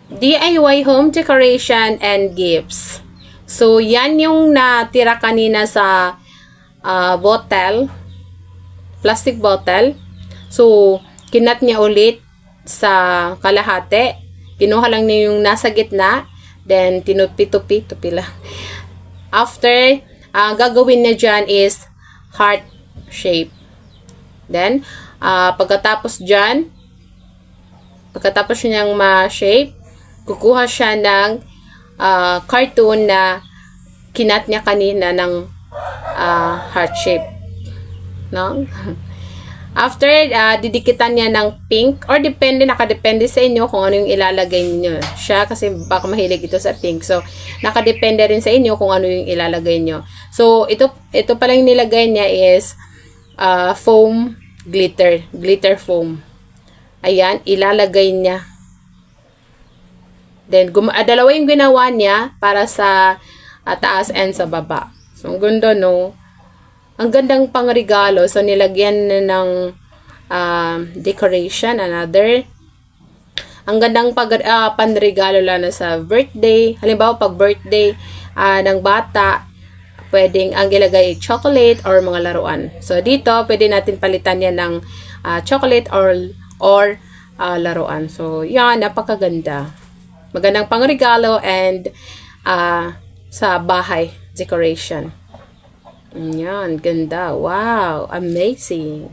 DIY home decoration and gifts. So, yan yung natira kanina sa bottle, plastic bottle. So, kinat niya ulit sa kalahati. Kinuha lang niya yung nasa gitna. Then, tinupi-tupi lang. After, gagawin niya dyan is heart shape. Then, pagkatapos niyang ma-shape, kukuha siya ng cartoon na kinat niya kanina ng heart shape. No? After, didikitan niya ng pink or nakadepende sa inyo kung ano yung ilalagay niyo siya kasi baka mahilig ito sa pink. So, nakadepende rin sa inyo kung ano yung ilalagay niyo. So, ito pala yung nilagay niya is foam glitter foam. Ayan, ilalagay niya. Then, dalawa yung ginawa niya para sa taas and sa baba. So, ang ganda, no? Ang gandang pangregalo. So, nilagyan na ng decoration. Another. Ang gandang panregalo lalo sa birthday. Halimbawa, pag birthday ng bata, pwedeng ang ilagay chocolate or mga laruan. So, dito, pwede natin palitan yan ng chocolate or laruan. So, yan, napakaganda. Magandang pangregalo and sa bahay decoration. Yan, ganda. Wow, amazing.